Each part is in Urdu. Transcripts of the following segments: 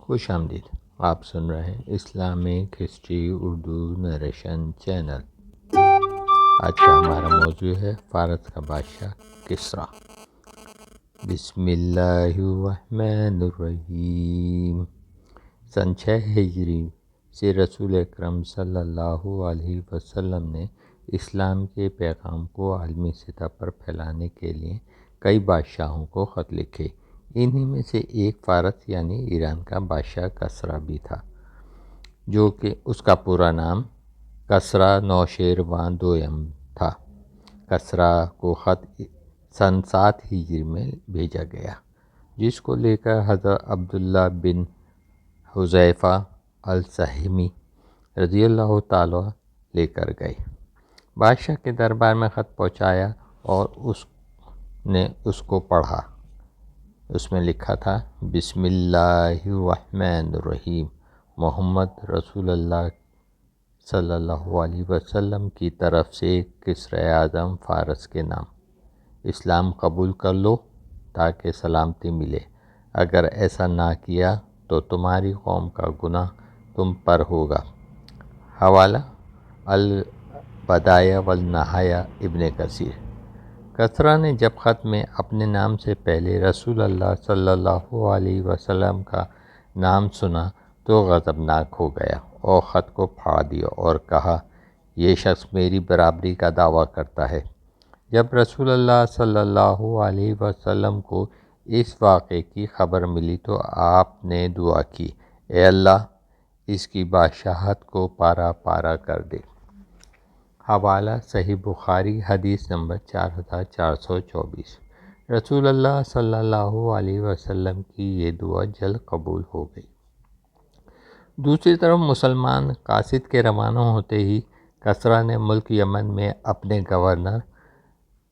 خوش آمدید. آپ سن رہے ہیں Islamic history Urdu narration channel. آج کا ہمارا موضوع ہے فارس کا بادشاہ کسریٰ. بسم اللہ الرحمن الرحیم. سن 6 ہجری سے رسول اکرم صلی اللہ علیہ وسلم نے اسلام کے پیغام کو عالمی سطح پر پھیلانے کے لیے کئی بادشاہوں کو خط لکھے. انہی میں سے ایک فارس یعنی ایران کا بادشاہ کسریٰ بھی تھا، جو کہ اس کا پورا نام کسریٰ نوشیروان دوم تھا. کسریٰ کو خط سن 7 ہجری میں بھیجا گیا، جس کو لے کر حضرت عبداللہ بن حذیفہ السہمی رضی اللہ تعالیٰ لے کر گئے. بادشاہ کے دربار میں خط پہنچایا اور اس نے اس کو پڑھا. اس میں لکھا تھا: بسم اللہ الرحمن الرحیم. محمد رسول اللہ صلی اللہ علیہ وسلم کی طرف سے کسریٰ اعظم فارس کے نام. اسلام قبول کر لو تاکہ سلامتی ملے. اگر ایسا نہ کیا تو تمہاری قوم کا گناہ تم پر ہوگا. حوالہ البدایہ والنہایہ ابن کثیر. کسریٰ نے جب خط میں اپنے نام سے پہلے رسول اللہ صلی اللہ علیہ وسلم کا نام سنا تو غضبناک ہو گیا اور خط کو پھاڑ دیا اور کہا: یہ شخص میری برابری کا دعویٰ کرتا ہے. جب رسول اللہ صلی اللہ علیہ وسلم کو اس واقعے کی خبر ملی تو آپ نے دعا کی: اے اللہ، اس کی بادشاہت کو پارا پارا کر دے. حوالہ صحیح بخاری حدیث نمبر 4424. رسول اللہ صلی اللہ علیہ وسلم کی یہ دعا جلد قبول ہو گئی. دوسری طرف مسلمان قاصد کے روانہ ہوتے ہی کسریٰ نے ملک یمن میں اپنے گورنر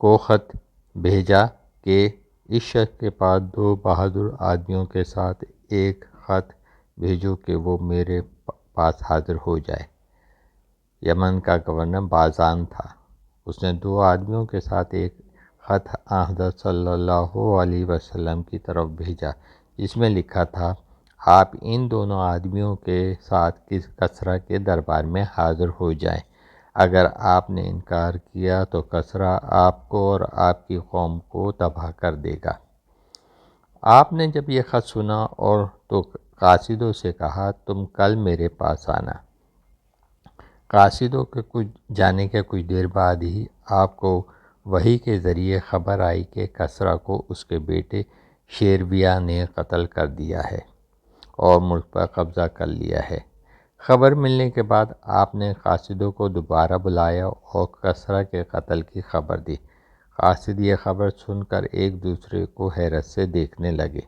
کو خط بھیجا کہ اس شخص کے پاس 2 بہادر آدمیوں کے ساتھ ایک خط بھیجو کہ وہ میرے پاس حاضر ہو جائے. یمن کا گورنر بازان تھا. اس نے 2 آدمیوں کے ساتھ ایک خط حضرت صلی اللہ علیہ وسلم کی طرف بھیجا، جس میں لکھا تھا: آپ ان دونوں آدمیوں کے ساتھ کسریٰ کے دربار میں حاضر ہو جائیں. اگر آپ نے انکار کیا تو کسریٰ آپ کو اور آپ کی قوم کو تباہ کر دے گا. آپ نے جب یہ خط سنا اور تو قاصدوں سے کہا: تم کل میرے پاس آنا. قاصدوں کے جانے کے کچھ دیر بعد ہی آپ کو وحی کے ذریعے خبر آئی کہ کسریٰ کو اس کے بیٹے شیرویہ نے قتل کر دیا ہے اور ملک پر قبضہ کر لیا ہے. خبر ملنے کے بعد آپ نے قاصدوں کو دوبارہ بلایا اور کسریٰ کے قتل کی خبر دی. قاصد یہ خبر سن کر ایک دوسرے کو حیرت سے دیکھنے لگے.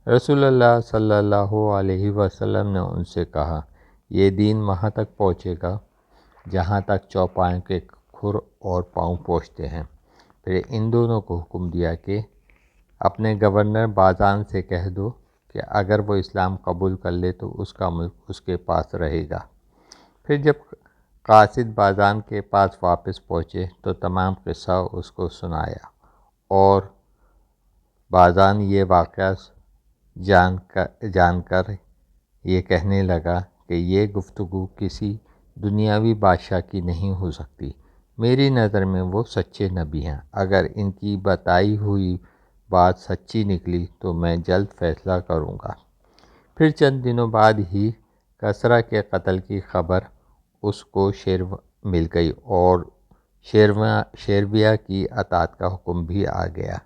رسول اللہ صلی اللہ علیہ وسلم نے ان سے کہا: یہ دین وہاں تک پہنچے گا جہاں تک چوپایوں کے کھر اور پاؤں پہنچتے ہیں. پھر ان دونوں کو حکم دیا کہ اپنے گورنر بازان سے کہہ دو کہ اگر وہ اسلام قبول کر لے تو اس کا ملک اس کے پاس رہے گا. پھر جب قاصد بازان کے پاس واپس پہنچے تو تمام قصہ اس کو سنایا اور بازان یہ واقعہ جان کر یہ کہنے لگا کہ یہ گفتگو کسی دنیاوی بادشاہ کی نہیں ہو سکتی. میری نظر میں وہ سچے نبی ہیں. اگر ان کی بتائی ہوئی بات سچی نکلی تو میں جلد فیصلہ کروں گا. پھر چند دنوں بعد ہی کسریٰ کے قتل کی خبر اس کو مل گئی اور شیرویہ کی اطاعت کا حکم بھی آ گیا.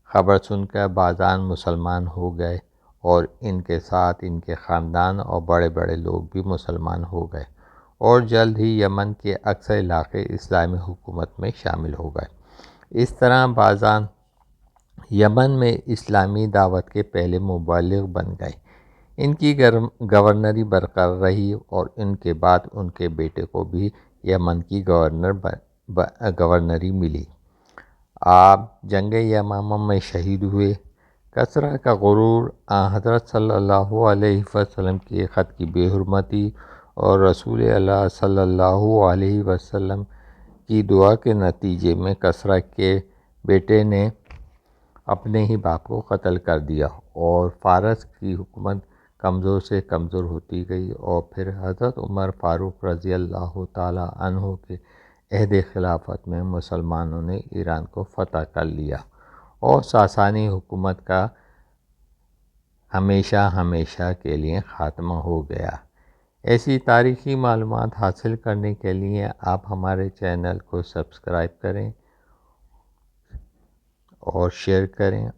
خبر سن کر بازان مسلمان ہو گئے اور ان کے ساتھ ان کے خاندان اور بڑے بڑے لوگ بھی مسلمان ہو گئے اور جلد ہی یمن کے اکثر علاقے اسلامی حکومت میں شامل ہو گئے. اس طرح بازان یمن میں اسلامی دعوت کے پہلے مبلغ بن گئے. ان کی گورنری برقرار رہی اور ان کے بعد ان کے بیٹے کو بھی یمن کی گورنری ملی. آپ جنگ یمامہ میں شہید ہوئے. کسریٰ کا غرور حضرت صلی اللہ علیہ وسلم کے خط کی بے حرمتی اور رسول اللہ صلی اللہ علیہ وسلم کی دعا کے نتیجے میں کسریٰ کے بیٹے نے اپنے ہی باپ کو قتل کر دیا اور فارس کی حکومت کمزور سے کمزور ہوتی گئی اور پھر حضرت عمر فاروق رضی اللہ تعالیٰ عنہ کے عہد خلافت میں مسلمانوں نے ایران کو فتح کر لیا اور ساسانی حکومت کا ہمیشہ ہمیشہ کے لیے خاتمہ ہو گیا۔ ایسی تاریخی معلومات حاصل کرنے کے لیے آپ ہمارے چینل کو سبسکرائب کریں اور شیئر کریں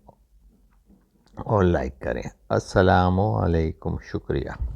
اور لائک کریں۔ السلام علیکم، شکریہ۔